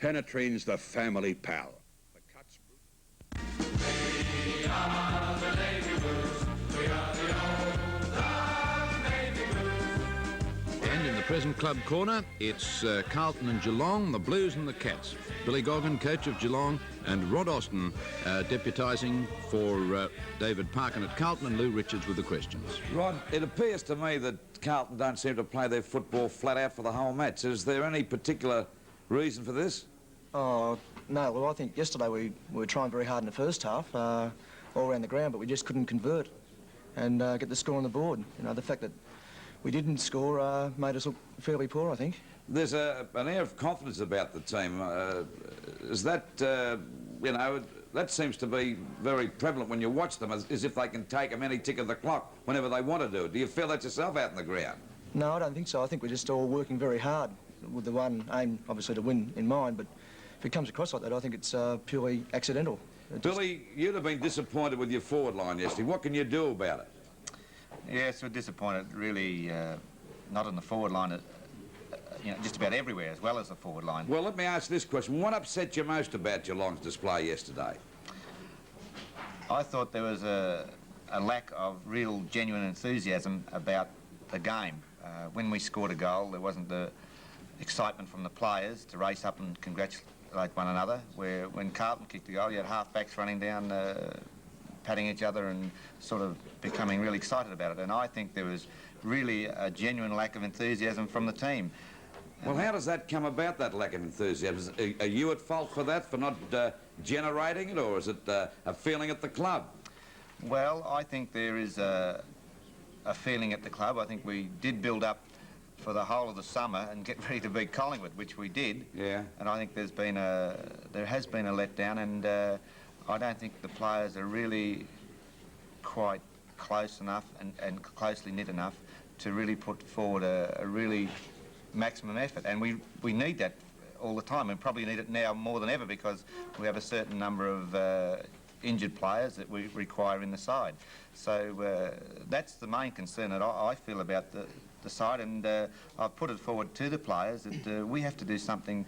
penetrates the family pal. The cuts. We are the Navy Blues. We are the old Navy Blues. And in the present club corner, it's Carlton and Geelong, the Blues and the Cats. Billy Goggin, coach of Geelong, and Rod Austin deputising for David Parkin at Carlton, and Lou Richards with the questions. Rod, it appears to me that Carlton don't seem to play their football flat out for the whole match. Is there any particular reason for this? Oh, no. Well, I think yesterday we were trying very hard in the first half, all around the ground, but we just couldn't convert and get the score on the board. You know, the fact that we didn't score made us look fairly poor, I think. There's an air of confidence about the team. Is that, you know, that seems to be very prevalent when you watch them, as if they can take them any tick of the clock whenever they want to do it. Do you feel that yourself out in the ground? No, I don't think so. I think we're just all working very hard with the one aim, obviously, to win in mind, but if it comes across like that, I think it's purely accidental. Billy, you'd have been disappointed with your forward line yesterday. What can you do about it? Yes, we're disappointed, really, not on the forward line, you know, just about everywhere, as well as the forward line. Well, let me ask this question. What upset you most about Geelong's display yesterday? I thought there was a lack of real, genuine enthusiasm about the game. When we scored a goal, there wasn't the excitement from the players to race up and congratulate one another, where when Carlton kicked the goal, you had half-backs running down, patting each other and sort of becoming really excited about it. And I think there was really a genuine lack of enthusiasm from the team. Well, how does that come about, that lack of enthusiasm? Are you at fault for that, for not generating it, or is it a feeling at the club? Well, I think there is a feeling at the club. I think we did build up for the whole of the summer and get ready to beat Collingwood, which we did. Yeah. And I think there has been a letdown, and I don't think the players are really quite close enough and closely knit enough to really put forward a really maximum effort, and we need that all the time, and probably need it now more than ever, because we have a certain number of injured players that we require in the side. So that's the main concern that I feel about the side, and I've put it forward to the players that we have to do something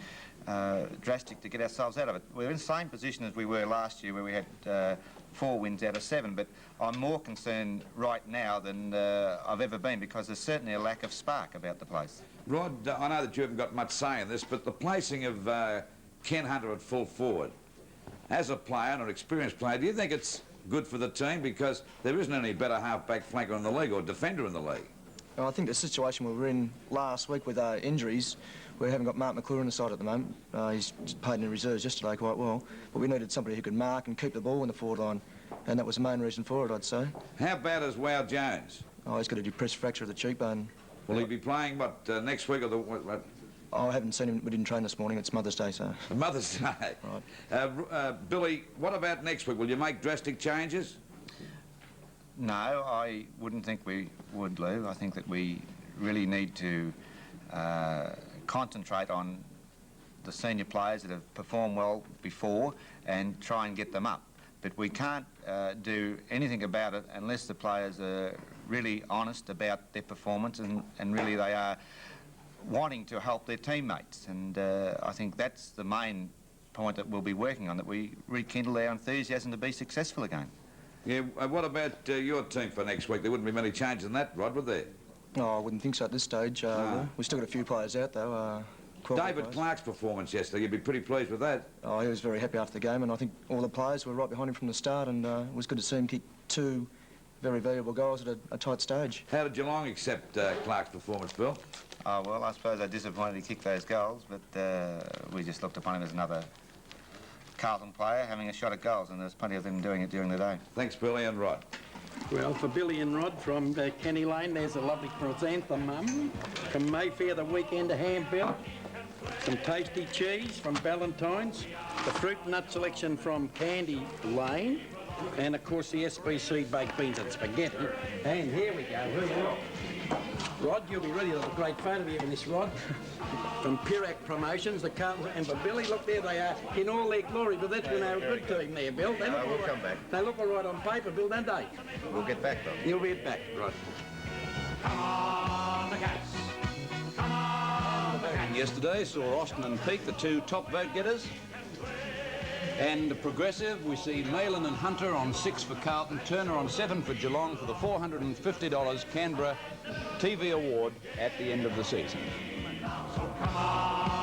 drastic to get ourselves out of it. We're in the same position as we were last year, where we had 4 wins out of 7, but I'm more concerned right now than I've ever been, because there's certainly a lack of spark about the place. Rod, I know that you haven't got much say in this, but the placing of Ken Hunter at full forward, as a player and an experienced player, do you think it's good for the team? Because there isn't any better half-back flanker in the league or defender in the league. Well, I think the situation we were in last week with injuries, we haven't got Mark McClure on the side at the moment. He's played in reserves yesterday quite well, but we needed somebody who could mark and keep the ball in the forward line, and that was the main reason for it, I'd say. How bad is Wow Jones? Oh, he's got a depressed fracture of the cheekbone. Will he be playing, what, next week or the... What? Oh, I haven't seen him. We didn't train this morning. It's Mother's Day, so... Mother's Day? Right. Billy, what about next week? Will you make drastic changes? No, I wouldn't think we would, Lou. I think that we really need to concentrate on the senior players that have performed well before and try and get them up. But we can't do anything about it unless the players are really honest about their performance and really they are wanting to help their teammates. And I think that's the main point that we'll be working on, that we rekindle our enthusiasm to be successful again. Yeah, what about your team for next week? There wouldn't be many changes in that, Rod, would there? No, I wouldn't think so at this stage. We've still got a few players out, though. David Clark's performance yesterday, you'd be pretty pleased with that. Oh, he was very happy after the game, and I think all the players were right behind him from the start, and it was good to see him kick 2 very valuable goals at a tight stage. How did Geelong accept Clark's performance, Bill? Oh, well, I suppose they're disappointed he kicked those goals, but we just looked upon him as another Carlton player having a shot at goals, and there's plenty of them doing it during the day. Thanks, Billy and Rod. Well, for Billy and Rod from Kenny Lane, there's a lovely chrysanthemum from Mayfair the weekend to ham, Bill. Some tasty cheese from Ballantyne's, the fruit and nut selection from Candy Lane, and of course the SBC baked beans and spaghetti. And here we go. Rod, you'll be ready to have a great photo of you in this, Rod. From Pirac Promotions, the Carlton, and for Billy, look there they are in all their glory, but that's when they were a good team there, Bill. They look we'll come back. They look all right on paper, Bill, don't they? We'll get back, though. You'll be back, Rod. Come on, the Cats. Come on, the Cats. yesterday saw Austin and Peake, the two top vote getters. And the progressive, we see Malin and Hunter on 6 for Carlton, Turner on 7 for Geelong for the $450 Canberra TV award at the end of the season. So come on.